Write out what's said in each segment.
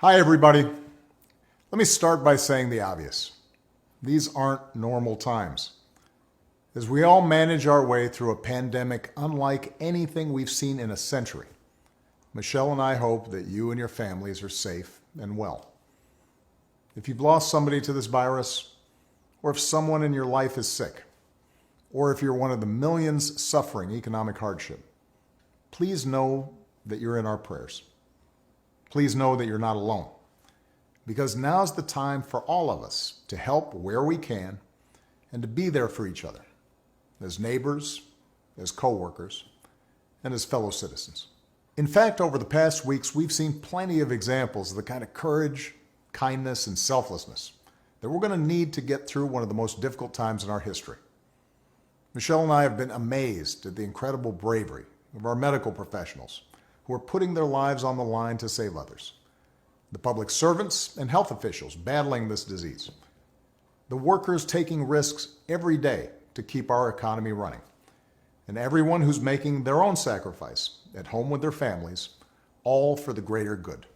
Hi, everybody. Let me start by saying the obvious. These aren't normal times. As we all manage our way through a pandemic unlike anything we've seen in a century, Michelle and I hope that you and your families are safe and well. If you've lost somebody to this virus, or if someone in your life is sick, or if you're one of the millions suffering economic hardship, please know that you're in our prayers. Please know that you're not alone, because now's the time for all of us to help where we can and to be there for each other, as neighbors, as co-workers, and as fellow citizens. In fact, over the past weeks, we've seen plenty of examples of the kind of courage, kindness, and selflessness that we're going to need to get through one of the most difficult times in our history. Michelle and I have been amazed at the incredible bravery of our medical professionals who are putting their lives on the line to save others, the public servants and health officials battling this disease, the workers taking risks every day to keep our economy running, and everyone who's making their own sacrifice at home with their families, all for the greater good.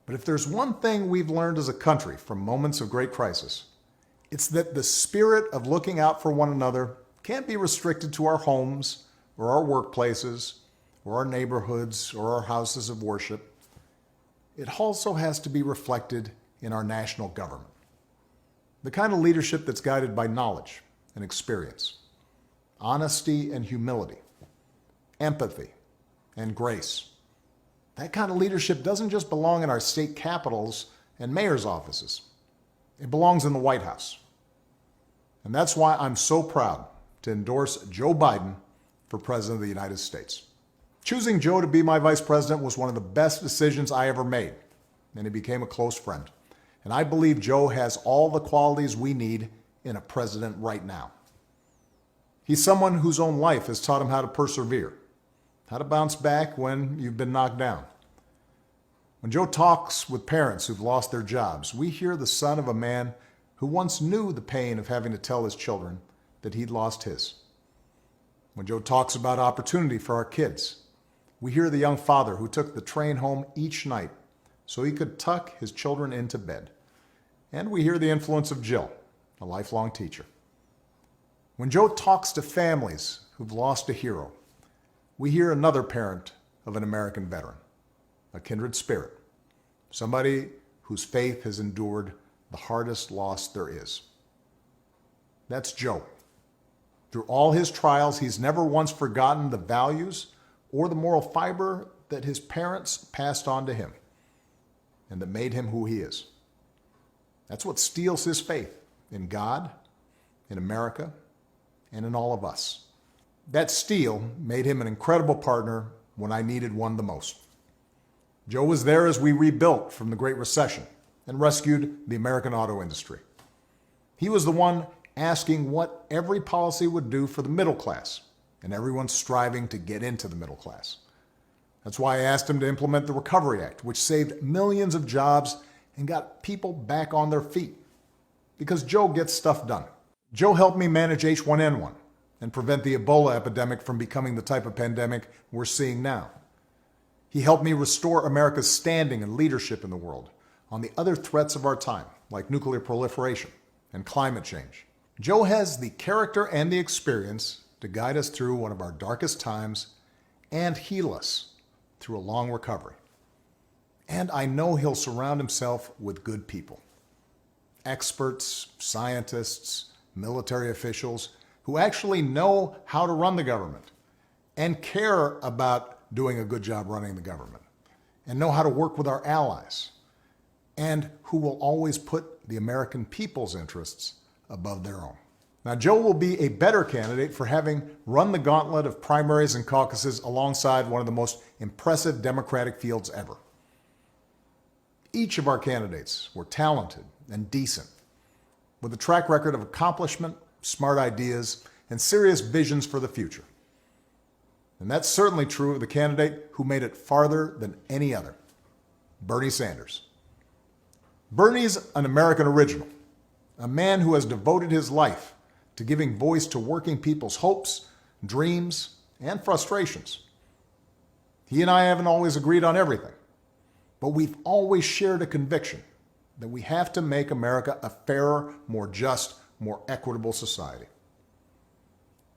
But if there's one thing we've learned as a country from moments of great crisis, it's that the spirit of looking out for one another can't be restricted to our homes or our workplaces or our neighborhoods or our houses of worship. It also has to be reflected in our national government. The kind of leadership that's guided by knowledge and experience, honesty and humility, empathy and grace. That kind of leadership doesn't just belong in our state capitals and mayor's offices. It belongs in the White House. And that's why I'm so proud to endorse Joe Biden for President of the United States. Choosing Joe to be my vice president was one of the best decisions I ever made, and he became a close friend. And I believe Joe has all the qualities we need in a president right now. He's someone whose own life has taught him how to persevere, how to bounce back when you've been knocked down. When Joe talks with parents who've lost their jobs, we hear the son of a man who once knew the pain of having to tell his children that he'd lost his. When Joe talks about opportunity for our kids, we hear the young father who took the train home each night so he could tuck his children into bed. And we hear the influence of Jill, a lifelong teacher. When Joe talks to families who've lost a hero, we hear another parent of an American veteran, a kindred spirit, somebody whose faith has endured the hardest loss there is. That's Joe. Through all his trials, he's never once forgotten the values or the moral fiber that his parents passed on to him and that made him who he is. That's what steels his faith in God, in America, and in all of us. That steel made him an incredible partner when I needed one the most. Joe was there as we rebuilt from the Great Recession and rescued the American auto industry. He was the one asking what every policy would do for the middle class, and everyone's striving to get into the middle class. That's why I asked him to implement the Recovery Act, which saved millions of jobs and got people back on their feet. Because Joe gets stuff done. Joe helped me manage H1N1 and prevent the Ebola epidemic from becoming the type of pandemic we're seeing now. He helped me restore America's standing and leadership in the world on the other threats of our time, like nuclear proliferation and climate change. Joe has the character and the experience to guide us through one of our darkest times and heal us through a long recovery. And I know he'll surround himself with good people, experts, scientists, military officials who actually know how to run the government and care about doing a good job running the government and know how to work with our allies and who will always put the American people's interests above their own. Now, Joe will be a better candidate for having run the gauntlet of primaries and caucuses alongside one of the most impressive Democratic fields ever. Each of our candidates were talented and decent, with a track record of accomplishment, smart ideas, and serious visions for the future. And that's certainly true of the candidate who made it farther than any other, Bernie Sanders. Bernie's an American original, a man who has devoted his life to giving voice to working people's hopes, dreams, and frustrations. He and I haven't always agreed on everything, but we've always shared a conviction that we have to make America a fairer, more just, more equitable society.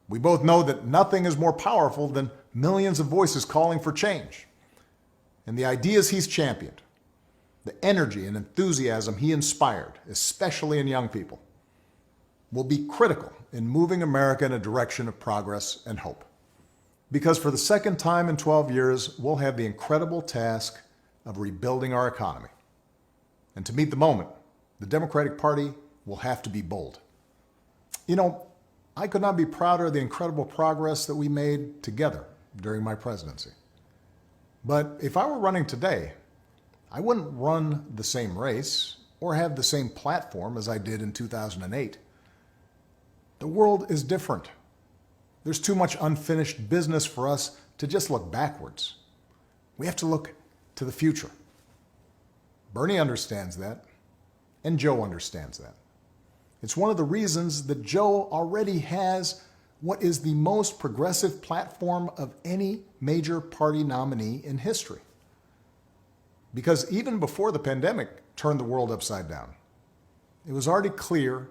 We both know that nothing is more powerful than millions of voices calling for change. And the ideas he's championed, the energy and enthusiasm he inspired, especially in young people, will be critical in moving America in a direction of progress and hope. Because for the second time in 12 years, we'll have the incredible task of rebuilding our economy. And to meet the moment, the Democratic Party will have to be bold. You know, I could not be prouder of the incredible progress that we made together during my presidency. But if I were running today, I wouldn't run the same race or have the same platform as I did in 2008. The world is different. There's too much unfinished business for us to just look backwards. We have to look to the future. Bernie understands that, and Joe understands that. It's one of the reasons that Joe already has what is the most progressive platform of any major party nominee in history. Because even before the pandemic turned the world upside down, it was already clear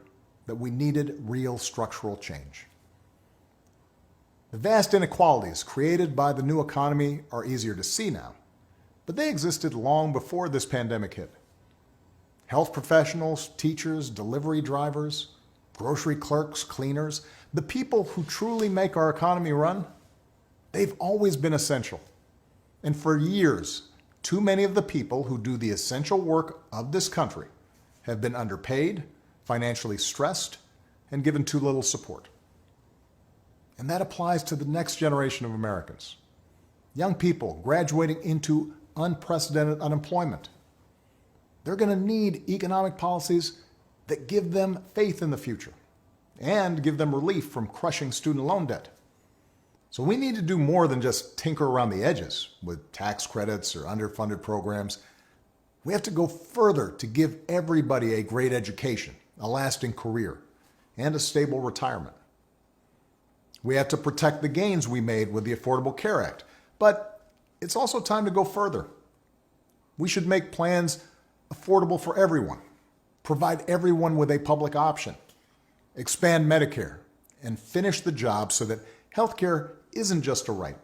that we needed real structural change. The vast inequalities created by the new economy are easier to see now, but they existed long before this pandemic hit. Health professionals, teachers, delivery drivers, grocery clerks, cleaners, the people who truly make our economy run, they've always been essential. And for years, too many of the people who do the essential work of this country have been underpaid, financially stressed, and given too little support. And that applies to the next generation of Americans. Young people graduating into unprecedented unemployment. They're going to need economic policies that give them faith in the future and give them relief from crushing student loan debt. So we need to do more than just tinker around the edges with tax credits or underfunded programs. We have to go further to give everybody a great education, a lasting career, and a stable retirement. We have to protect the gains we made with the Affordable Care Act, but it's also time to go further. We should make plans affordable for everyone, provide everyone with a public option, expand Medicare, and finish the job so that healthcare isn't just a right,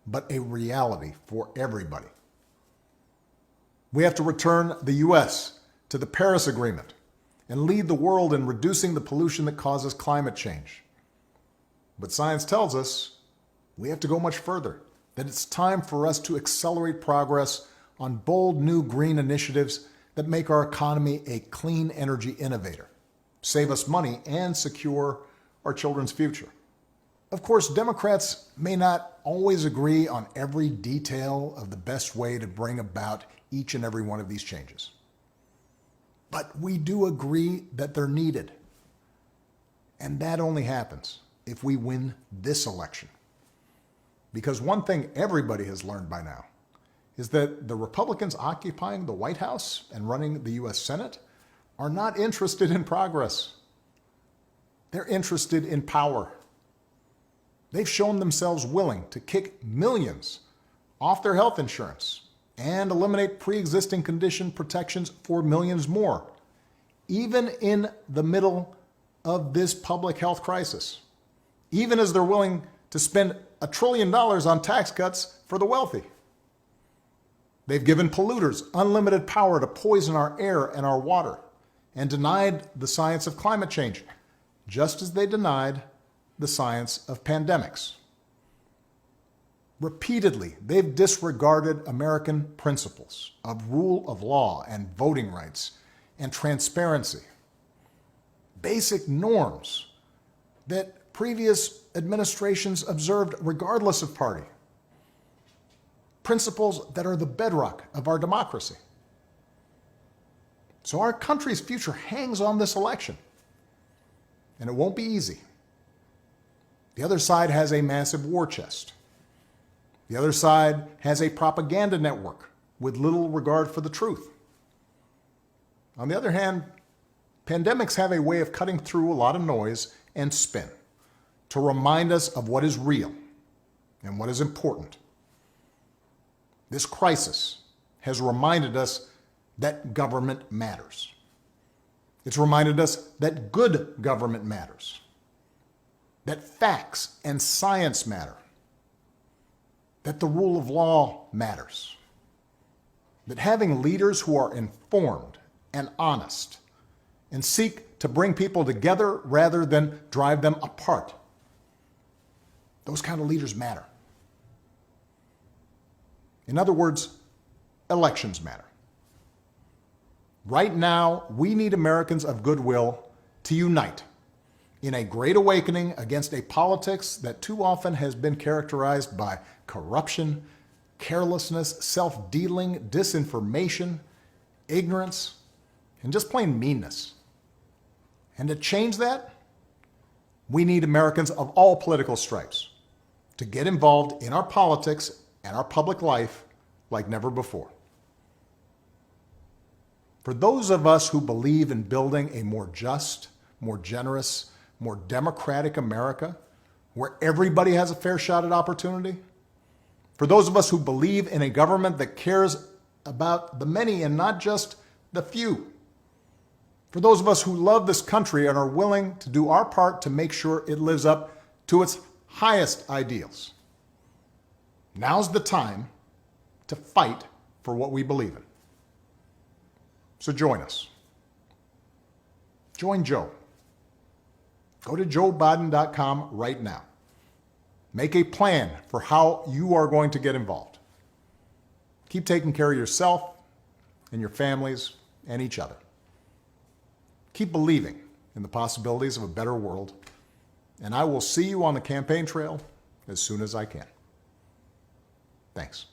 but a reality for everybody. We have to return the U.S. to the Paris Agreement and lead the world in reducing the pollution that causes climate change. But science tells us we have to go much further, that it's time for us to accelerate progress on bold new green initiatives that make our economy a clean energy innovator, save us money, and secure our children's future. Of course, Democrats may not always agree on every detail of the best way to bring about each and every one of these changes. But we do agree that they're needed. And that only happens if we win this election. Because one thing everybody has learned by now is that the Republicans occupying the White House and running the U.S. Senate are not interested in progress. They're interested in power. They've shown themselves willing to kick millions off their health insurance and eliminate pre-existing condition protections for millions more, even in the middle of this public health crisis, even as they're willing to spend $1 trillion on tax cuts for the wealthy. They've given polluters unlimited power to poison our air and our water and denied the science of climate change, just as they denied the science of pandemics. Repeatedly, they've disregarded American principles of rule of law and voting rights and transparency, basic norms that previous administrations observed regardless of party, principles that are the bedrock of our democracy. So our country's future hangs on this election, and it won't be easy. The other side has a massive war chest. The other side has a propaganda network with little regard for the truth. On the other hand, pandemics have a way of cutting through a lot of noise and spin to remind us of what is real and what is important. This crisis has reminded us that government matters. It's reminded us that good government matters, that facts and science matter, that the rule of law matters, that having leaders who are informed and honest and seek to bring people together rather than drive them apart, those kind of leaders matter. In other words, elections matter. Right now, we need Americans of goodwill to unite in a great awakening against a politics that too often has been characterized by corruption, carelessness, self-dealing, disinformation, ignorance, and just plain meanness. And to change that, we need Americans of all political stripes to get involved in our politics and our public life like never before. For those of us who believe in building a more just, more generous, more democratic America, where everybody has a fair shot at opportunity, for those of us who believe in a government that cares about the many and not just the few, for those of us who love this country and are willing to do our part to make sure it lives up to its highest ideals, now's the time to fight for what we believe in. So join us. Join Joe. Go to joebiden.com right now. Make a plan for how you are going to get involved. Keep taking care of yourself and your families and each other. Keep believing in the possibilities of a better world, and I will see you on the campaign trail as soon as I can. Thanks.